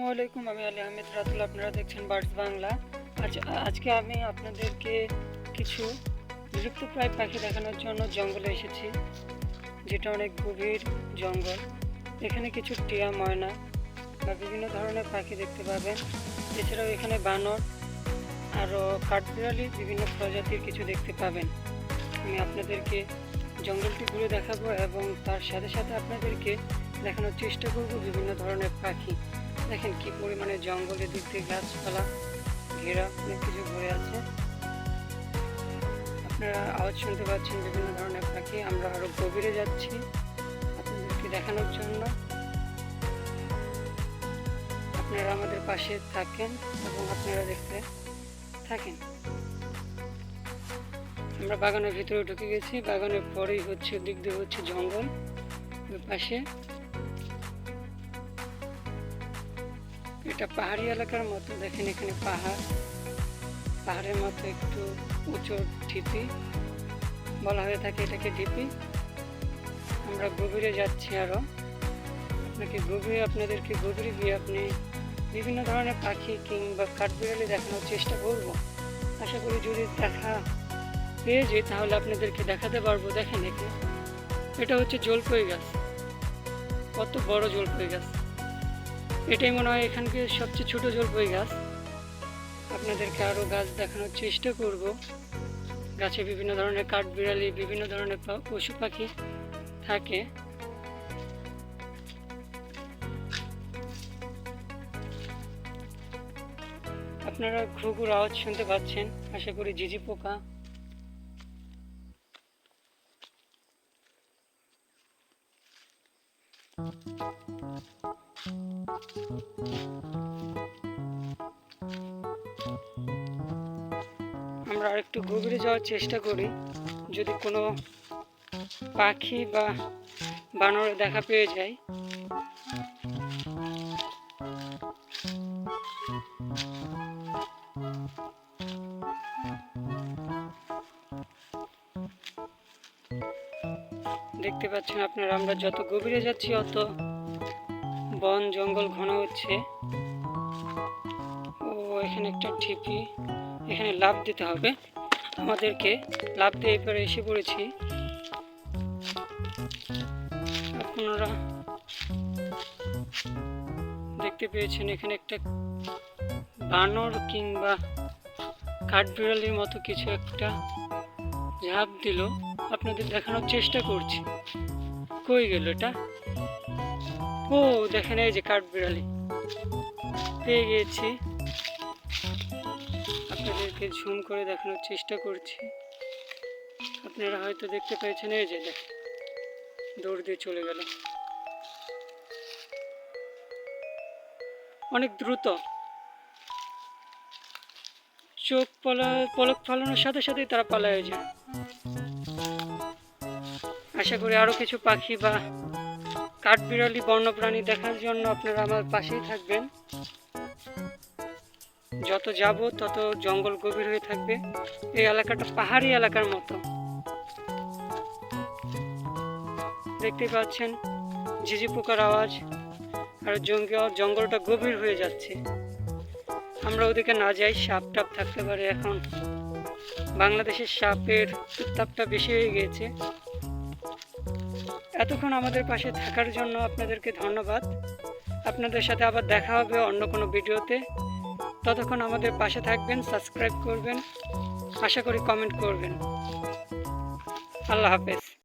আসসালামু আলাইকুম। আমি আলী আহমেদ রাতুল। আপনারা দেখছেন বার্ডস বাংলা। আজকে আমি আপনাদেরকে কিছু বিলুপ্তপ্রায় পাখি দেখানোর জন্য জঙ্গলে এসেছি, যেটা অনেক গভীর জঙ্গল। এখানে কিছু টিয়া, ময়না বা বিভিন্ন ধরনের পাখি দেখতে পাবেন। এছাড়াও এখানে বানর, আরও কাঠবিড়ালি, বিভিন্ন প্রজাতির কিছু দেখতে পাবেন। আমি আপনাদেরকে জঙ্গলটি ঘুরে দেখাবো এবং তার সাথে সাথে আপনাদেরকে দেখানোর চেষ্টা করব বিভিন্ন ধরনের পাখি। দেখেন কি পরিমাণে জঙ্গলের দিক দিয়ে গাছপালা ঘেরা অনেক কিছু ভরে আছে। আপনারা আওয়াজ শুনতে পাচ্ছেন বিভিন্ন ধরনের পাখি। আমরা আরো গভীরে যাচ্ছি আপনাদেরকে দেখানোর জন্য। আপনারা আমাদের পাশে থাকেন এবং আপনারা দেখতে থাকেন। আমরা বাগানের ভিতরে ঢুকে গেছি। বাগানের পরেই হচ্ছে দিক দিয়ে হচ্ছে জঙ্গল, ওই পাশে। এটা পাহাড়ি এলাকার মতো। দেখেন এখানে পাহাড়ের মতো একটু উঁচু ঢিপি বলা হয়ে থাকে, এটাকে ঢিপি। আমরা গভীরে যাচ্ছি আরো। আপনাদেরকে গভীরে গিয়ে আপনি বিভিন্ন ধরনের পাখি কিংবা কাঠবিড়ালি দেখানোর চেষ্টা করব। আশা করি যদি দেখা পেয়ে যাই তাহলে আপনাদেরকে দেখাতে পারবো। দেখেন এটা হচ্ছে জলপাই গাছ। কত বড় জলপাই গাছ! এটাই মনে হয় এখানকার সবচেয়ে ছোট জলপাই গাছ। আপনাদেরকে আরো গাছ দেখানোর চেষ্টা করব। গাছে বিভিন্ন ধরনের কাঠবিড়ালি, বিভিন্ন ধরনের পশু পাখি থাকে। আপনারা ঘুঘুর আওয়াজ শুনতে পাচ্ছেন, আশা করি ঝিঝি পোকা। আমরা আরেকটু গভীরে যাওয়ার চেষ্টা করি। যদি কোনো পাখি বা বানর দেখা পেয়ে যায়। দেখতে পাচ্ছেন আপনারা, আমরা যত গভীরে যাচ্ছি অত বন জঙ্গল ঘন হচ্ছে। ও এখানে একটা ঢিপি, এখানে লাফ দিতে হবে আমাদেরকে। লাফ দিয়ে এবারে এসে পড়েছি। আপনারা দেখতে পেয়েছেন এখানে একটা বানর কিংবা কাঠবিড়ালির মতো কিছু একটা ঝাঁপ দিল। আপনাদের দেখানোর চেষ্টা করছি। কই গেল এটা? ও দেখেন, এই যে কাঠবিড়ালি পেয়ে গিয়েছি। আপনাদেরকে ঝুম করে দেখানোর চেষ্টা করছি। আপনারা হয়তো দেখতে পেয়েছেন, এই যে দেখ দৌড় দিয়ে চলে গেল। অনেক দ্রুত, চোখ পলক ফালানোর সাথে সাথেই তারা পালায় যায়। আশা করি আরো কিছু পাখি বা কাঠবিড়ালি বন্যপ্রাণী দেখার জন্য আপনারা আমার পাশেই থাকবেন। যত যাব তত জঙ্গল গভীর হয়ে থাকবে। এই এলাকাটা পাহাড়ি এলাকার মতো। দেখতে পাচ্ছেন ঝিঝি পোকার আওয়াজ। আর জঙ্গলটা গভীর হয়ে যাচ্ছে। আমরা ওদিকে না যাই, সাপ টাপ থাকতে পারে। এখন বাংলাদেশের সাপের উত্তাপটা বেশি হয়ে গিয়েছে। এতক্ষণ আমাদের পাশে থাকার জন্য আপনাদেরকে ধন্যবাদ। আপনাদের সাথে আবার দেখা হবে অন্য কোনো ভিডিওতে। ততক্ষণ আমাদের পাশে থাকবেন, সাবস্ক্রাইব করবেন, আশা করি কমেন্ট করবেন। আল্লাহ হাফেজ।